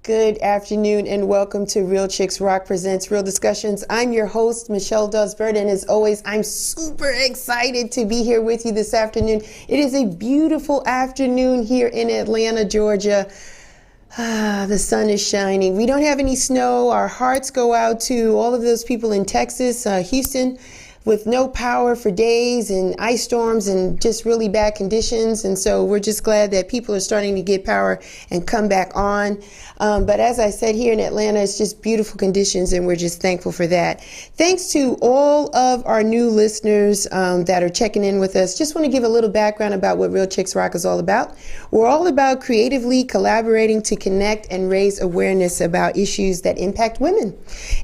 Good afternoon and welcome to Real Chicks Rock Presents Real Discussions. I'm your host, Michelle Dawes-Bird, and as always, I'm super excited to be here with you this afternoon. It is a beautiful afternoon here in Atlanta, Georgia. The sun is shining. We don't have any snow. Our hearts go out to all of those people in Texas, Houston, with no power for days and ice storms and just really bad conditions. And so we're just glad that people are starting to get power and come back on. But as I said, here in Atlanta, it's just beautiful conditions, and we're just thankful for that. Thanks to all of our new listeners that are checking in with us. Just want to give a little background about what Real Chicks Rock is all about. We're all about creatively collaborating to connect and raise awareness about issues that impact women.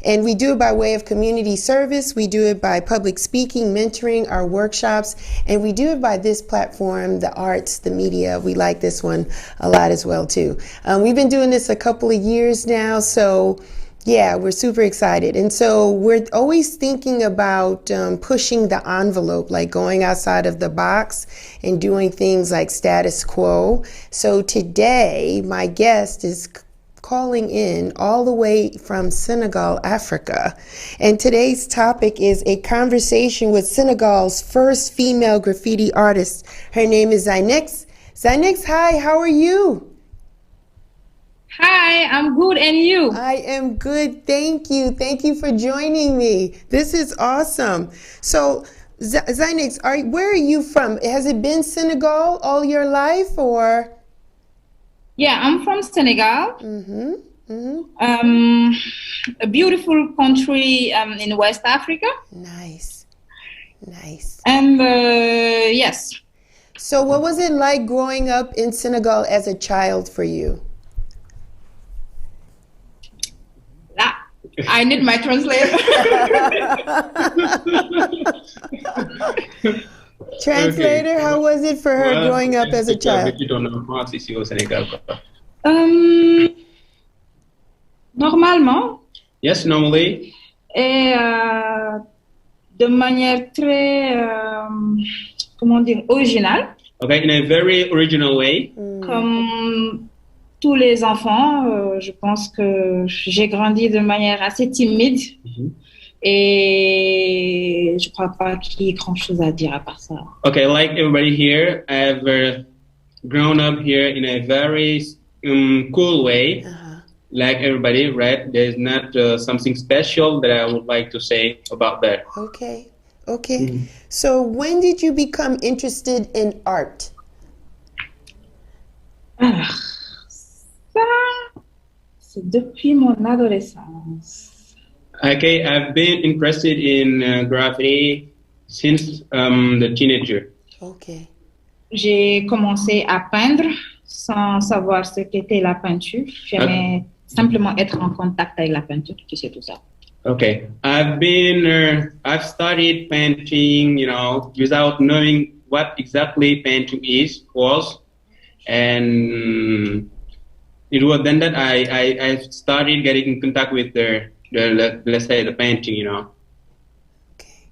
And we do it by way of community service. We do it by public speaking, mentoring, our workshops, and we do it by this platform, the arts, the media. We like this one a lot as well, too. We've been doing this a couple of years now, so yeah, we're super excited. And so we're always thinking about pushing the envelope, like going outside of the box and doing things like status quo. So today, my guest is calling in all the way from Senegal, Africa. And today's topic is a conversation with Senegal's first female graffiti artist. Her name is Zynex. Zynex, hi, how are you? Hi, I'm good, and you? I am good, thank you. Thank you for joining me. This is awesome. So, Zynex, where are you from? Has it been Senegal all your life, or? Yeah, I'm from Senegal. A beautiful country in West Africa. Nice. And yes. So what was it like growing up in Senegal as a child for you? I need my translator. Translator, okay. How was it for her growing up as a child? Normalement. Yes, normally. Et de manière très, comment dire, originale. Okay, in a very original way. Comme tous les enfants, je pense que j'ai grandi de manière assez timide. Et je crois pas qu'il y ait grand chose à dire à part ça. Okay, like everybody here, I've grown up here in a very cool way. Like everybody, right? There's not something special that I would like to say about that. Okay. So when did you become interested in art? Ça, c'est depuis mon adolescence. Okay, I've been interested in graffiti since the teenager. Okay. J'ai commencé à peindre sans savoir ce qu'était la peinture. J'aimais simplement être en contact avec la peinture, tu sais tout ça. Okay, I've started painting, without knowing what exactly painting was, and it was then that I started getting in contact with the let's say the painting, Okay.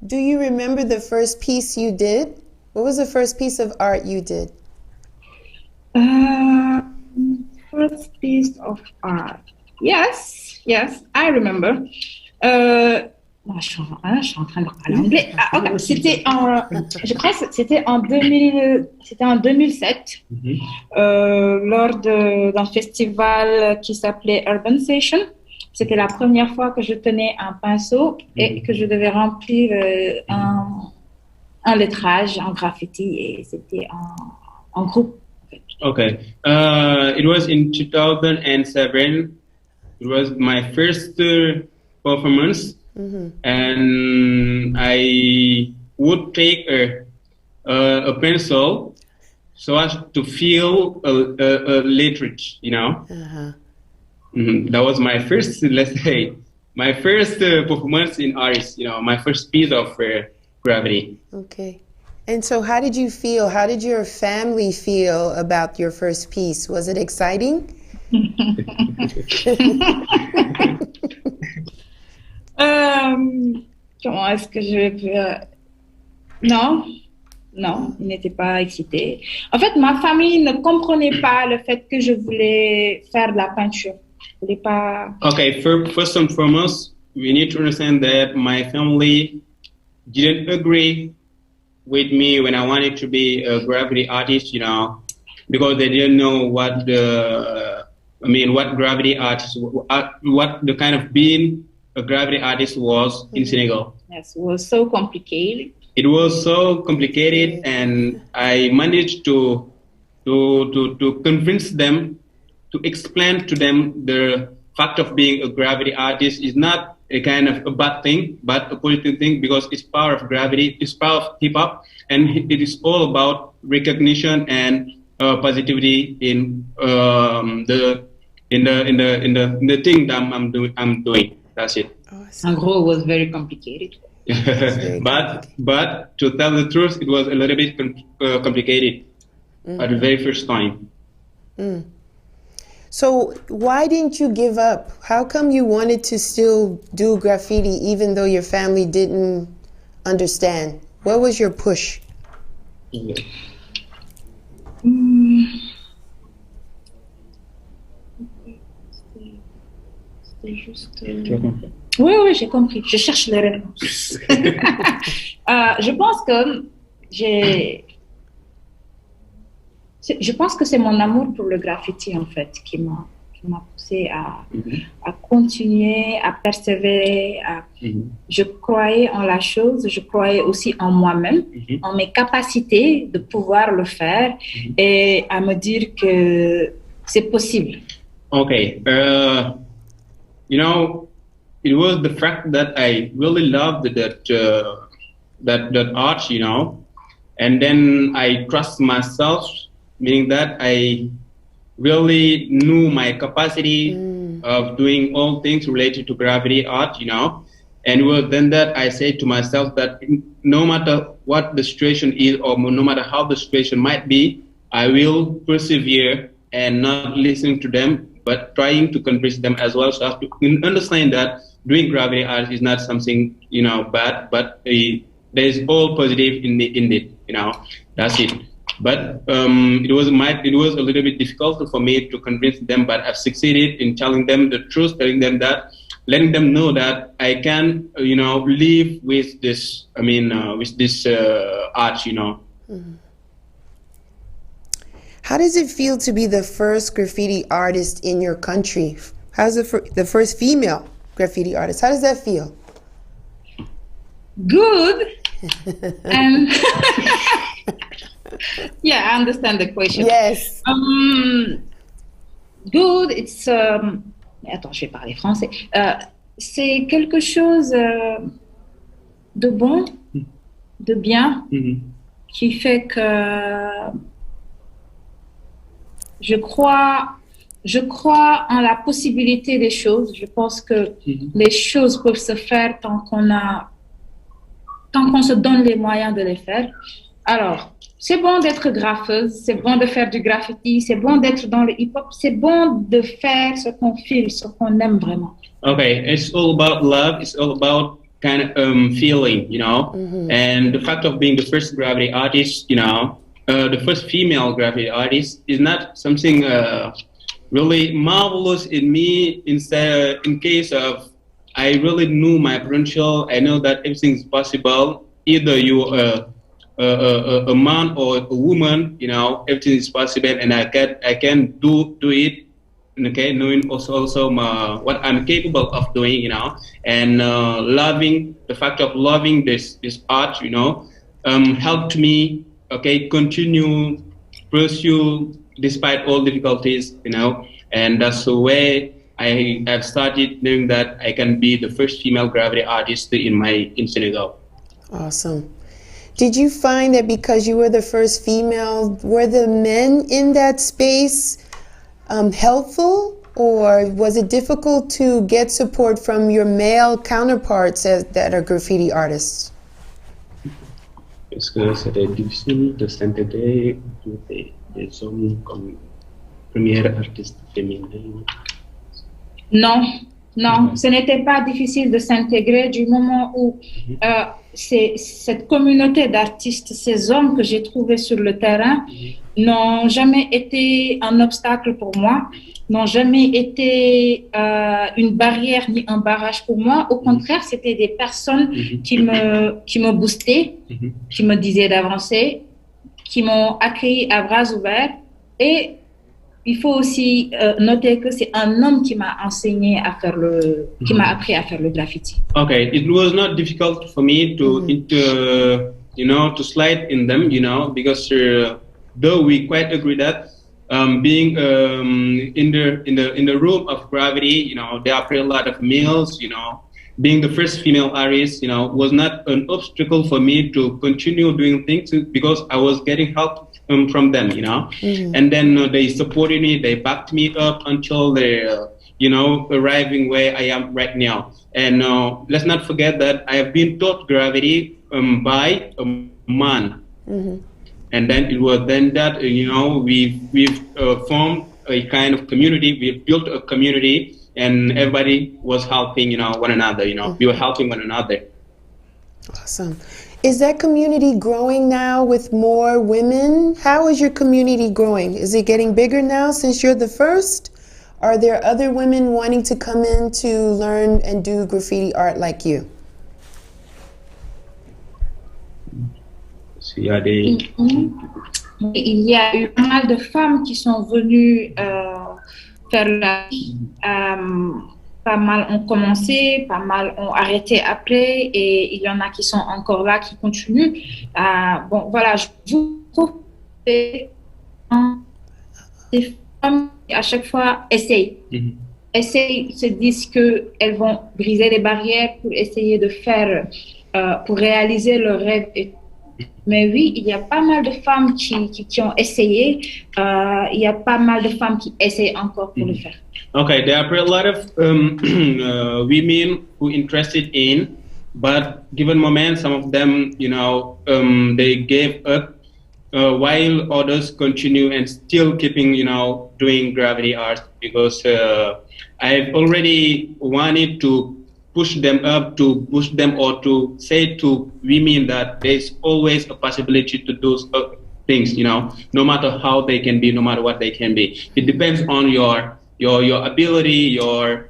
Do you remember the first piece you did? What was the first piece of art you did? First piece of art. Yes, I remember. Je suis en train de parler anglais. Okay. Je crois que c'était en 2007, lors d'un festival qui s'appelait Urban Session. C'était la première fois que je tenais un pinceau et que je devais remplir un lettrage en graffiti, et c'était en groupe. Okay. It was in 2007. It was my first performance, and I would take a pencil so as to feel a letterage, That was my first, let's say, my first performance in art, my first piece of graffiti. Okay. And so how did you feel? How did your family feel about your first piece? Was it exciting? Comment est-ce que je vais... Non, Non, ils n'étaient pas excités. En fait, ma famille ne comprenait pas le fait que je voulais faire de la peinture. Je voulais pas... Okay, first and foremost, we need to understand that my family didn't agree with me when I wanted to be a graffiti artist, because they didn't know what what graffiti artist, what the kind of being a graffiti artist was in Senegal. Yes, it was so complicated. It was so complicated, and I managed to convince them, to explain to them the fact of being a graffiti artist is not a kind of a bad thing, but a positive thing, because it's part of graffiti, it's part of hip hop, and it is all about recognition and positivity in the thing that I'm doing. That's it. En gros, it was very complicated. But to tell the truth, it was a little bit complicated at the very first time. So why didn't you give up? How come you wanted to still do graffiti even though your family didn't understand? What was your push? C'était juste... Oui, j'ai compris. Je cherche les réponses. Je pense que c'est mon amour pour le graffiti, en fait, qui m'a poussé à continuer, à persévérer. Je croyais en la chose, je croyais aussi en moi-même, en mes capacités de pouvoir le faire et à me dire que c'est possible. Okay. It was the fact that I really loved that art, and then I trust myself, meaning that I really knew my capacity of doing all things related to graffiti art, and it was then that I said to myself that no matter what the situation is, or no matter how the situation might be, I will persevere and not listen to them, but trying to convince them as well, so I have to understand that doing graffiti art is not something bad, but there is all positive in it. That's it. But it was a little bit difficult for me to convince them, but I've succeeded in telling them the truth, letting them know that I can live with this. With this art. How does it feel to be the first graffiti artist in your country? How's the first female graffiti artist? How does that feel? Good. And yeah, I understand the question. Yes. Good. It's. Attends, je vais parler français. C'est quelque chose de bon, de bien, qui fait que je crois en la possibilité des choses. Je pense que les choses peuvent se faire tant qu'on se donne les moyens de les faire. Alors, c'est bon d'être graffeuse, c'est bon de faire du graffiti, c'est bon d'être dans le hip-hop, c'est bon de faire ce qu'on file, ce qu'on aime vraiment. Okay, it's all about love. It's all about kind of feeling, and the fact of being the first graffiti artist, the first female graffiti artist is not something really marvelous in me. Instead, in case of, I really knew my potential. I know that everything is possible. Either you a man or a woman, everything is possible, and I can do it. Okay, knowing also what I'm capable of doing, and loving the fact of loving this art, helped me. Okay, continue, pursue despite all difficulties, and that's the way I've started knowing that I can be the first female graffiti artist in Senegal. Awesome. Did you find that because you were the first female, were the men in that space helpful, or was it difficult to get support from your male counterparts that are graffiti artists? Est-ce que c'était difficile de s'intégrer des hommes comme première artiste féminine? Non, Non, ce n'était pas difficile de s'intégrer du moment où cette communauté d'artistes, ces hommes que j'ai trouvés sur le terrain, n'ont jamais été un obstacle pour moi, n'ont jamais été une barrière ni un barrage pour moi. Au contraire, c'était des personnes qui me boostaient, qui me disaient d'avancer, qui m'ont accueilli à bras ouverts. Et il faut aussi noter que c'est un homme qui m'a enseigné à faire qui m'a appris à faire le graffiti. Okay, it was not difficult for me to to slide in them, because though we quite agree that being in the room of gravity, there are a lot of males, being the first female artist, was not an obstacle for me to continue doing things because I was getting help from them, and then they supported me, they backed me up until they, arriving where I am right now. And let's not forget that I have been taught gravity by a man. And then it was then that, we've formed a kind of community, we've built a community, and everybody was helping, one another, we were helping one another. Awesome. Is that community growing now with more women? How is your community growing? Is it getting bigger now since you're the first? Are there other women wanting to come in to learn and do graffiti art like you? Il y a eu pas mal de femmes qui sont venues faire la pas mal ont commencé, pas mal ont arrêté après, et il y en a qui sont encore là, qui continuent. Bon, voilà, je trouve que des femmes qui à chaque fois essayent, se disent qu'elles vont briser les barrières pour essayer de faire, pour réaliser leur rêve. Mais oui, il y a pas mal de femmes qui ont essayé. Il y a pas mal de femmes qui essayent encore pour le faire. Okay, there are a lot of women who interested in, but given moment, some of them, they gave up, while others continue and still keeping, doing gravity art because I've already wanted to push them up, to push them, or to say to women that there's always a possibility to do things, no matter how they can be, no matter what they can be. It depends on your ability, your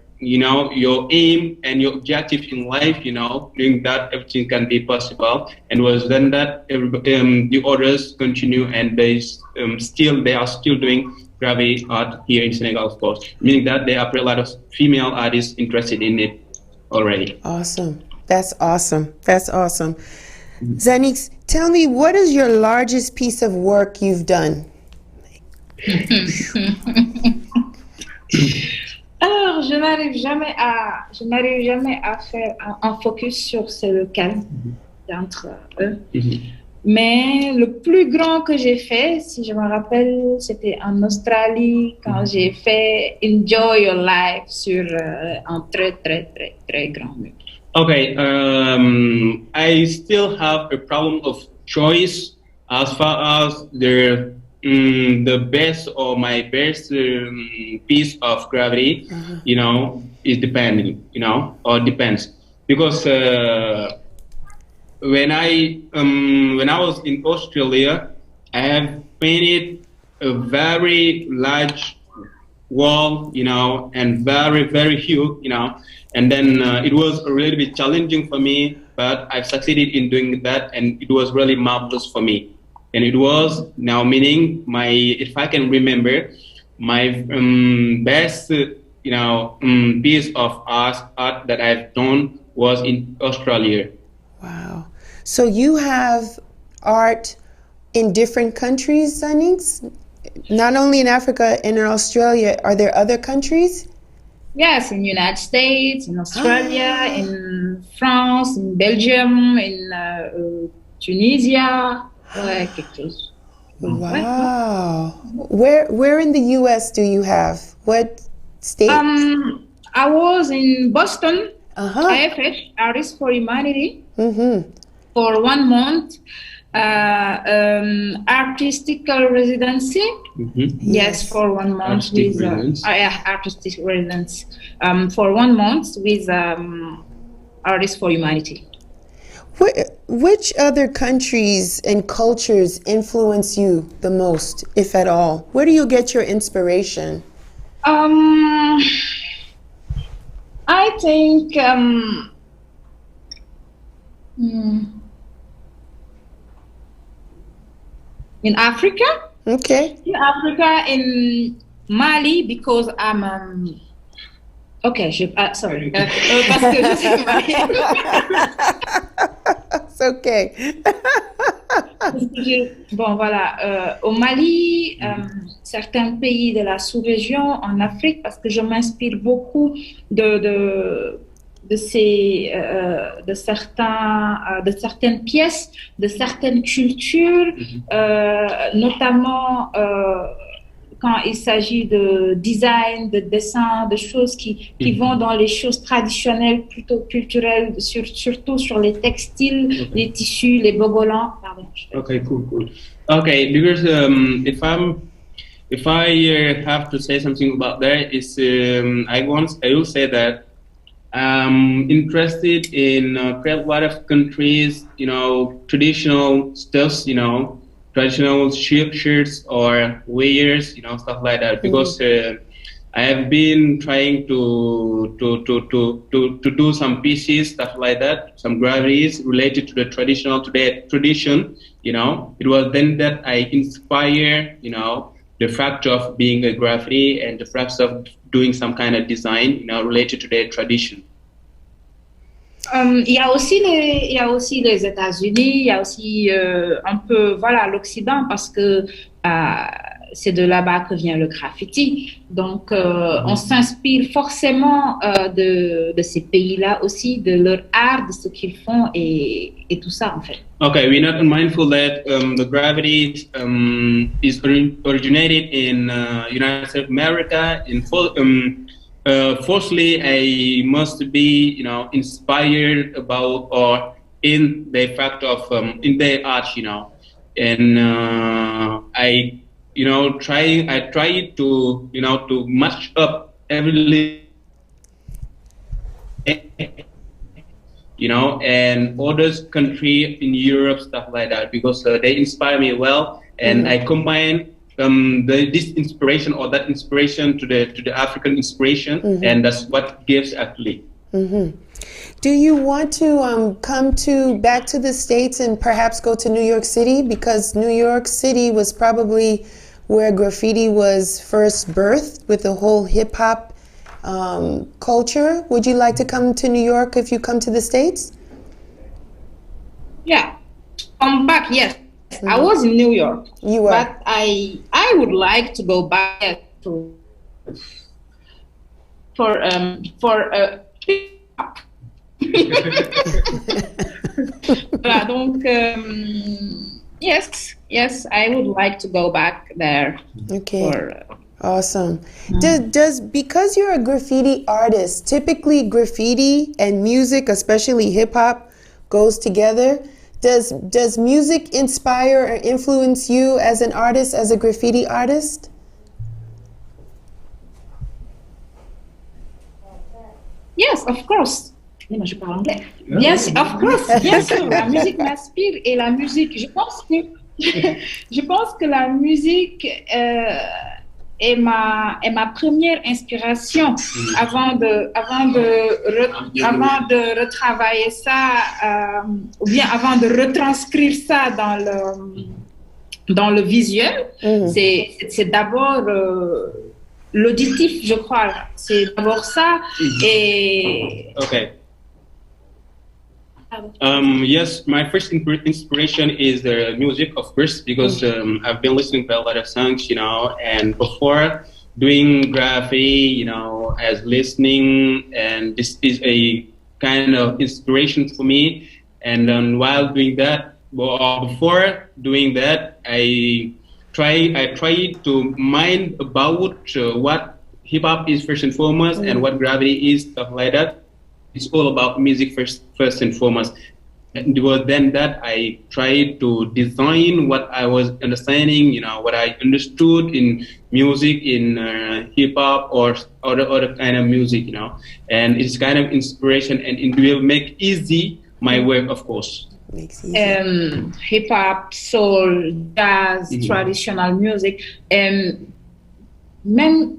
aim and your objective in life, doing that, everything can be possible. And was then that the others continue and they are still doing gravity art here in Senegal, of course, meaning that there are a lot of female artists interested in it already. Awesome. That's awesome. That's awesome. Zanix, tell me, what is your largest piece of work you've done? Alors, je n'arrive jamais à faire un focus sur lequel d'entre eux. Mais le plus grand que j'ai fait, si je me rappelle, c'était en Australie quand j'ai fait Enjoy Your Life sur un très, très, très, très grand mur. Okay, I still have a problem of choice as far as the best or my best piece of gravity, is depending, or depends. Because when I was in Australia, I have painted a very large wall, and very, very huge, and then it was a little bit challenging for me, but I've succeeded in doing that, and it was really marvelous for me. And it was now meaning if I can remember, my best, piece of art that I've done was in Australia. Wow. So you have art in different countries, Zanix? Not only in Africa, in Australia. Are there other countries? Yes, in the United States, in Australia, in France, in Belgium, in Tunisia. Ouais, quelque chose. Wow. Where in the U.S. do you have? What state? I was in Boston, Uh-huh. IFH, Artists for Humanity, for 1 month. Artistical residency. Mm-hmm. Yes, for 1 month Artistic with residence. artistic residence for 1 month with Artists for Humanity. Which other countries and cultures influence you the most, if at all? Where do you get your inspiration? I think in Africa. Okay. In Africa, in Mali, because I'm okay, sorry. Parce que je suis mariée. It's okay. Bon, voilà. Au Mali, certains pays de la sous-région, en Afrique, parce que je m'inspire beaucoup de certaines pièces, de certaines cultures, notamment quand il s'agit de design, de dessin, de choses qui vont dans les choses traditionnelles, plutôt culturelles, surtout sur les textiles, les tissus, les bogolans. Pardon. Okay, cool. Okay, because if I have to say something about that, is I will say that I'm interested in quite a lot of countries, traditional stuffs, traditional shirts or wares, stuff like that. Because I have been trying to do some pieces, stuff like that, some graffiti's related to the tradition. It was then that I inspire, the fact of being a graffiti and the fact of doing some kind of design, related to their tradition. Il y a aussi les États-Unis, il y a aussi un peu l'Occident parce que c'est de là-bas que vient le graffiti. Donc on s'inspire forcément de ces pays-là aussi, de leur art, de ce qu'ils font et tout ça en fait. Okay, we're not mindful that the graffiti is originated in United States of America. Firstly, I must be, inspired about or in the fact of in their art, and I try to to match up every and others country in Europe, stuff like that, because they inspire me well, and I combine this inspiration or that inspiration to the African inspiration, and that's what gives actually. Do you want to come back to the States and perhaps go to New York City, because New York City was probably where graffiti was first birthed with the whole hip hop culture? Would you like to come to New York if you come to the States? Yeah, come back. Yes. I was in New York. You were. But I would like to go back to for voilà, donc yes, I would like to go back there. Okay. Awesome. Does because you're a graffiti artist, typically graffiti and music, especially hip hop, goes together. Does music inspire or influence you as an artist, as a graffiti artist? Yes, of course. Moi, je parle anglais. Yes, of course. Bien sûr, la musique m'inspire et la musique, je pense que la musique est ma première inspiration avant de retravailler ça ou bien avant de retranscrire ça dans le visuel. C'est d'abord l'auditif, je crois. C'est d'abord ça et okay. Yes, my first inspiration is the music, of course, because I've been listening to a lot of songs, and before doing graffiti, as listening, and this is a kind of inspiration for me. And then while doing that, before doing that, I try to mind about what hip hop is first and foremost, and what graffiti is, stuff like that. It's all about music first and foremost. And it was then that I tried to design what I was understanding, what I understood in music, in hip hop or other kind of music, and it's kind of inspiration, and it will make easy my work, of course. Makes easy. Hip hop, soul, jazz, traditional music. Même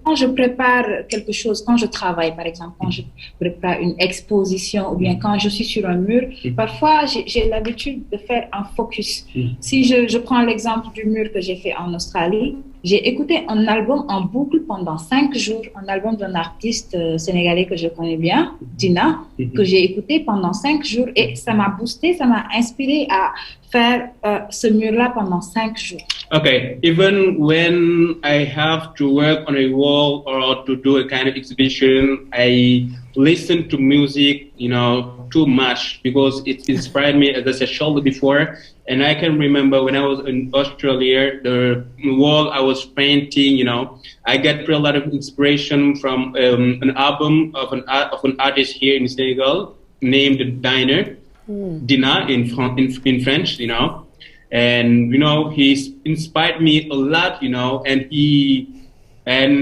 quand je prépare quelque chose, quand je travaille, par exemple, quand je prépare une exposition ou bien quand je suis sur un mur, parfois j'ai l'habitude de faire un focus. Si je prends l'exemple du mur que j'ai fait en Australie, j'ai écouté un album en boucle pendant 5 jours, un album d'un artiste sénégalais que je connais bien, Dina, que j'ai écouté pendant 5 jours et ça m'a boosté, ça m'a inspiré à faire ce mur-là pendant 5 jours. Okay, even when I have to work on a wall or to do a kind of exhibition, I listen to music, too much because it inspired me, as I said before. And I can remember when I was in Australia, the wall I was painting, I get a lot of inspiration from an album of an artist here in Senegal named Dina in French, and he's inspired me a lot, and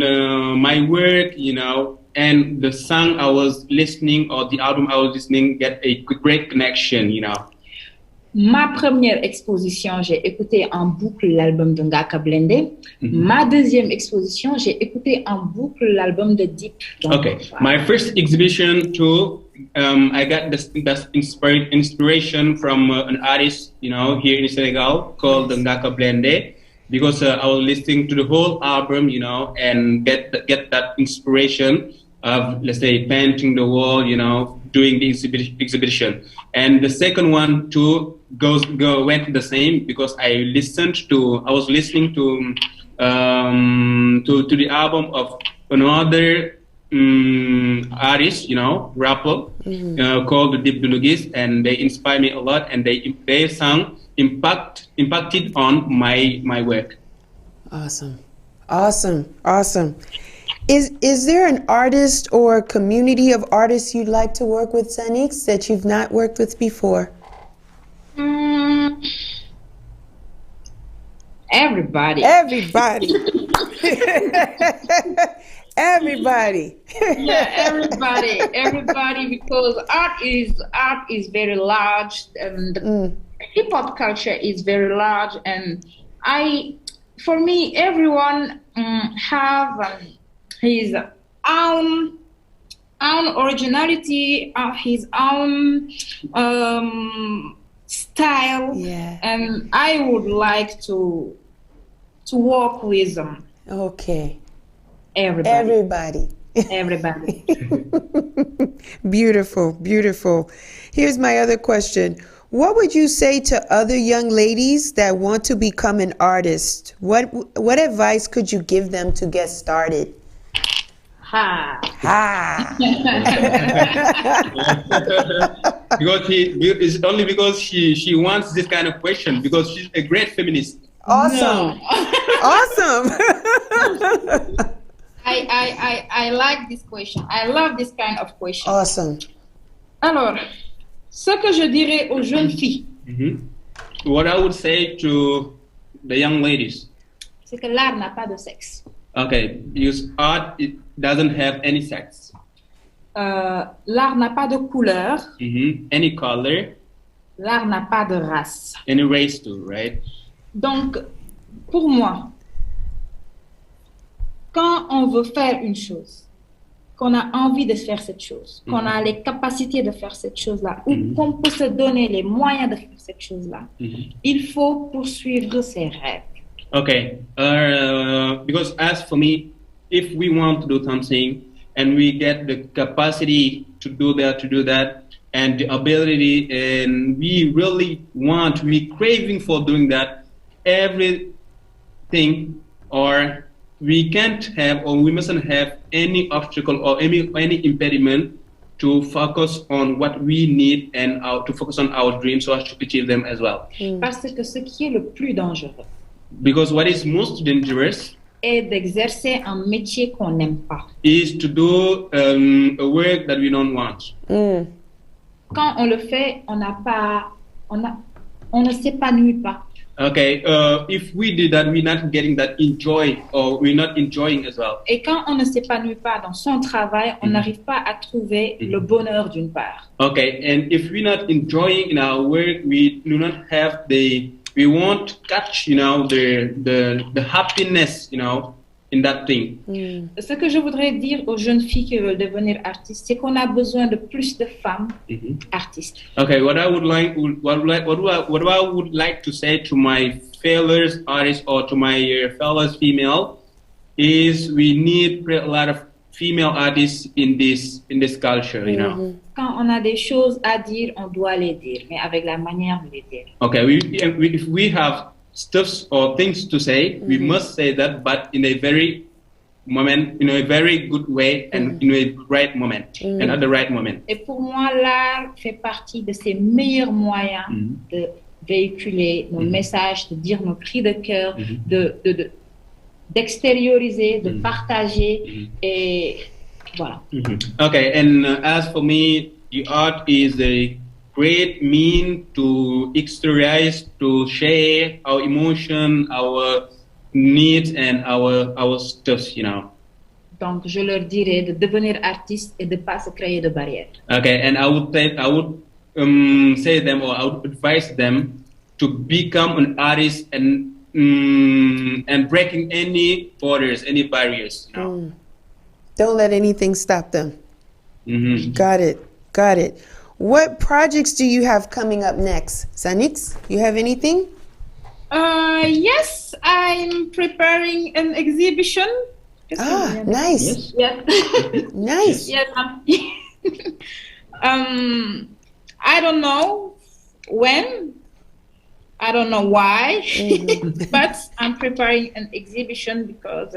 my work, and the song I was listening or the album I was listening get a great connection, Ma première exposition, j'ai écouté en boucle l'album de Ngaka Blende. Ma deuxième exposition, j'ai écouté en boucle l'album de Deep. Okay, my first exhibition too, I got this inspiration from an artist, here in Senegal called Ngaka Blende, because I was listening to the whole album, and get that inspiration of, let's say, painting the wall, doing the exhibition. And the second one too went the same because I was listening to the album of another artist, rapper, called Deep Dulugis, and they inspired me a lot, and their song impacted on my work. Awesome. Is there an artist or community of artists you'd like to work with, Sanix, that you've not worked with before? Everybody. Everybody, because art is very large, and the hip hop culture is very large, and for me, everyone have his own originality, his own style, and I would like to work with them. Okay. Everybody. Beautiful. Here's my other question. What would you say to other young ladies that want to become an artist? What advice could you give them to get started? Because it's only because she wants this kind of question, because she's a great feminist. Awesome. No. Awesome. I like this question. I love this kind of question. Awesome. Alors, ce que je dirais aux jeunes filles, what I would say to the young ladies, c'est que l'art n'a pas de sexe. Okay, because art, it doesn't have any sex. L'art n'a pas de couleur. Any color. L'art n'a pas de race. Any race too, right? Donc, pour moi, quand on veut faire une chose, qu'on a envie de faire cette chose, qu'on a les capacités de faire cette chose-là, ou qu'on peut se donner les moyens de faire cette chose-là, il faut poursuivre ses rêves. Okay, because as for me, if we want to do something and we get the capacity to do that, and the ability, and we really want, we craving for doing that, everything, or we can't have, or we mustn't have any obstacle or any impediment to focus on what we need and to focus on our dreams so as to achieve them as well. Parce que ce qui est le plus dangereux, because what is most dangerous est d'exercer un métier qu'on n'aime pas. Is to do a work that we don't want. quand on le fait, on ne s'épanouit pas. Okay, if we do that, we're not getting that enjoy, or we're not enjoying as well. Et quand on ne s'épanouit pas dans son travail, on n'arrive pas à trouver le bonheur d'une part. Okay, and if we're not enjoying in our work, we do not have we won't catch, the happiness, in that thing. Ce que je voudrais dire aux jeunes filles qui veulent devenir artistes, c'est qu'on a besoin de plus de femmes artistes. Okay, what I would like to say to my fellow artists or to my fellow female is we need a lot of female artists in this culture, Quand on a des choses à dire, on doit les dire, mais avec la manière de les dire. Okay, if we have stuffs or things to say, we must say that, but in a very good way and in a right moment and at the right moment. Et pour moi, l'art fait partie de ses meilleurs moyens de véhiculer nos messages, de dire nos cris de cœur, d'extérioriser, de partager et voilà. Okay, and as for me, the art is a great mean to exteriorize, to share our emotion, our needs, and our stuff, Donc, je leur dirais de devenir artiste et de pas se créer de barrières. Okay, and I would say them, or I would advise them to become an artist and breaking any borders, any barriers. Don't let anything stop them. Got it. What projects do you have coming up next? Sanix, you have anything? Yes, I'm preparing an exhibition. Nice. Yes. Nice. Yes. I don't know when. I don't know why, but I'm preparing an exhibition because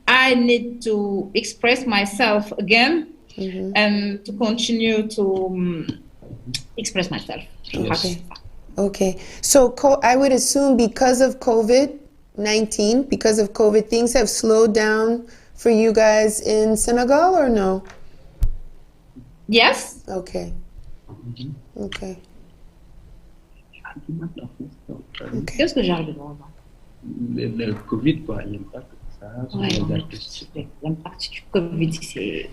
I need to express myself again. And to continue to express myself. Yes. Okay. So I would assume because of COVID-19, things have slowed down for you guys in Senegal, or no? Yes. Okay. Qu'est-ce que j'arrive à voir? Le Covid, quoi, l'impact sur les artistes. L'impact du Covid, c'est...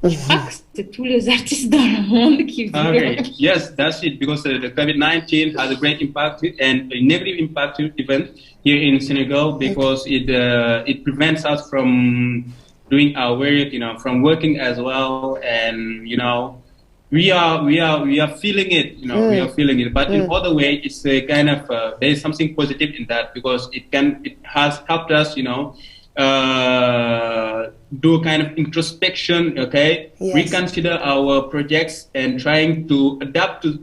Je crois que c'est tous les artistes dans le monde qui vivent. Okay, yes, that's it. Because the COVID-19 has a great impact and a negative impact even here in Senegal, because it prevents us from doing our work, from working as well, and we are feeling it, we are feeling it. But in other way, it's a kind of there is something positive in that, because it has helped us, do kind of introspection, okay? Yes. Reconsider our projects and trying to adapt to,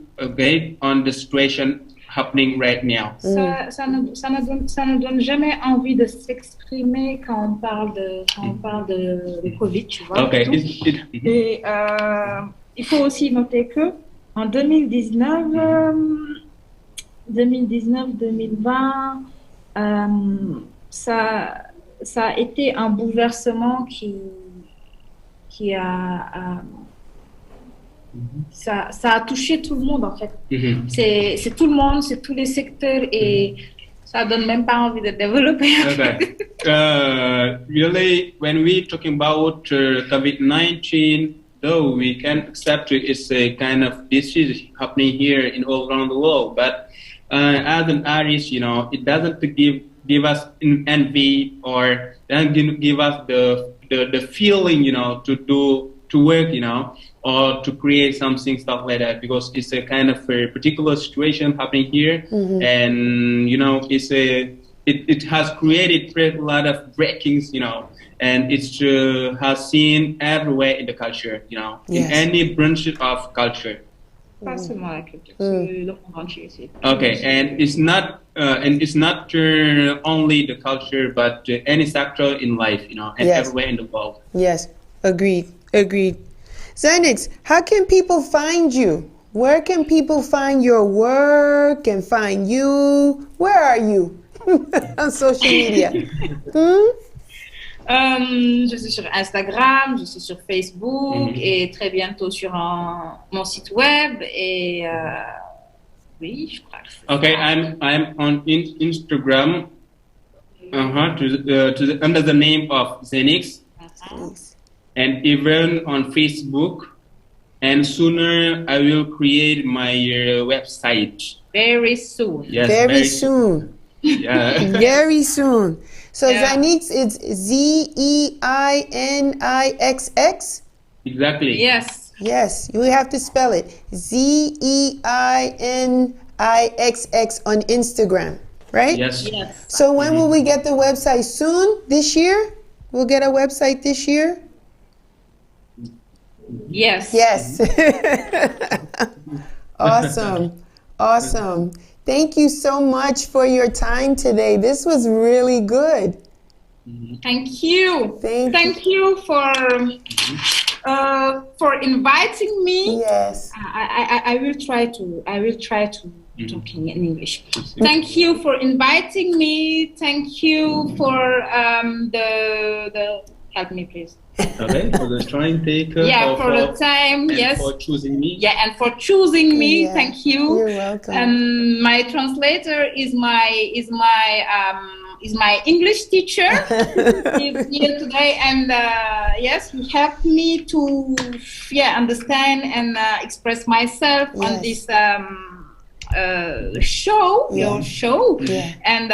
on the situation happening right now. Ça ne donne jamais envie de s'exprimer quand on parle de Covid, tu vois. Okay. Et il faut aussi noter que en 2019-2020, ça a été un bouleversement qui a ça a touché tout le monde en fait. C'est tout le monde, c'est tous les secteurs, et ça donne même pas envie de développer. Okay. Really, when we're talking about COVID-19, though we can accept it's a kind of disease happening here in all around the world, but as an artist, it doesn't give us envy, or doesn't give us the feeling, to work, or to create something, stuff like that, because it's a kind of a particular situation happening here, and it has created a lot of breakings, and it has seen everywhere in the culture, Yes. in any branch of culture. Pas seulement la culture, c'est le monde entier aussi. Okay, and it's not only the culture, but any sector in life, and Yes. everywhere in the world. Yes. Agreed. Zanix, how can people find you? Where can people find your work and find you? Where are you on social media? Je suis sur Instagram, je suis sur Facebook et très bientôt sur mon site web et oui, je crois que c'est Okay, ça. I'm on Instagram under the name of Zenix, and even on Facebook. And sooner I will create my website. Very soon. Yes, Very soon. Yeah. Very soon. So Yeah. Zenix, it's Zeinixx. Exactly. Yes. Yes, you have to spell it Zeinixx on Instagram, right? Yes. Yes. So when will we get the website? Soon? This year? We'll get a website this year? Yes. Yes. Awesome. Awesome. Thank you so much for your time today. This was really good. Thank you. Thank you for inviting me. Yes. I will try to talk in English. Thank you for inviting me. Thank you for the help me please. Okay, for the time taken. Yeah, for the time. And Yes. for choosing me. Yeah, and for choosing me. Yeah. Thank you. You're welcome. My translator is my English teacher. He's here today, and yes, he helped me to understand and express myself on Yes. this show, Yeah. your show, Yeah. and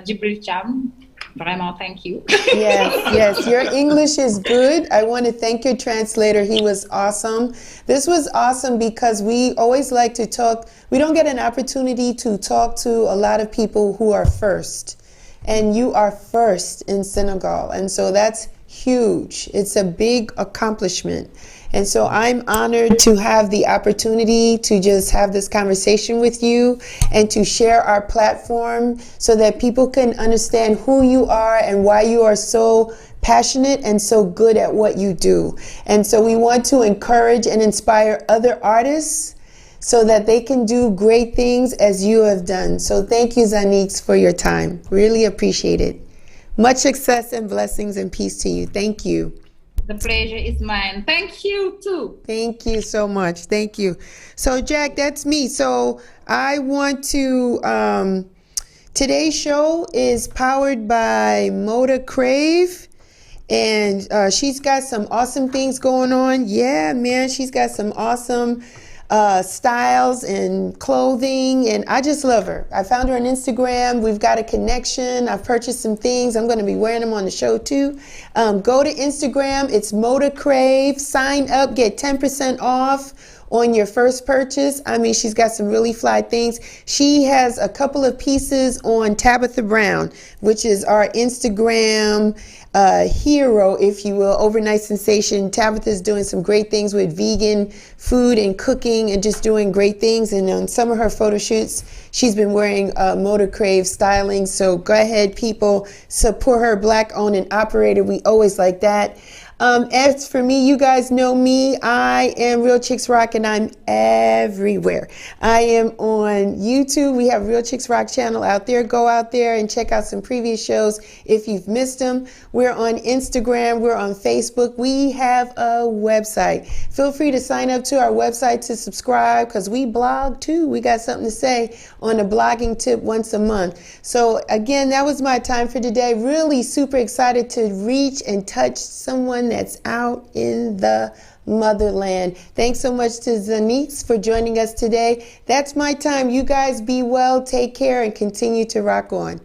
Jibril Cham. Vraiment, thank you. Yes, yes, your English is good. I want to thank your translator. He was awesome. This was awesome because we always like to talk. We don't get an opportunity to talk to a lot of people who are first. And you are first in Senegal. And so that's huge. It's a big accomplishment. And so I'm honored to have the opportunity to just have this conversation with you and to share our platform so that people can understand who you are and why you are so passionate and so good at what you do. And so we want to encourage and inspire other artists so that they can do great things as you have done. So thank you, Zanix, for your time. Really appreciate it. Much success and blessings and peace to you. Thank you. The pleasure is mine. Thank you too. Thank you so much. Thank you. So, Jack, that's me. So, I want to. Today's show is powered by Moda Crave, and she's got some awesome things going on. Yeah, man, she's got some awesome styles and clothing, and I just love her. I found her on Instagram. We've got a connection. I've purchased some things. I'm going to be wearing them on the show too. Go to Instagram. It's Moda Crave. Sign up, get 10% off on your first purchase. I mean, she's got some really fly things. She has a couple of pieces on Tabitha Brown, which is our Instagram hero, if you will, overnight sensation. Tabitha's doing some great things with vegan food and cooking and just doing great things. And on some of her photo shoots, she's been wearing Moda Crave styling. So go ahead, people, support her, Black owned and operated. We always like that. As for me, you guys know me. I am Real Chicks Rock and I'm everywhere. I am on YouTube. We have Real Chicks Rock channel out there. Go out there and check out some previous shows if you've missed them. We're on Instagram. We're on Facebook. We have a website. Feel free to sign up to our website to subscribe because we blog too. We got something to say on a blogging tip once a month. So again, that was my time for today. Really super excited to reach and touch someone that's out in the motherland. Thanks so much to Zanix for joining us today. That's my time. You guys be well, take care, and continue to rock on.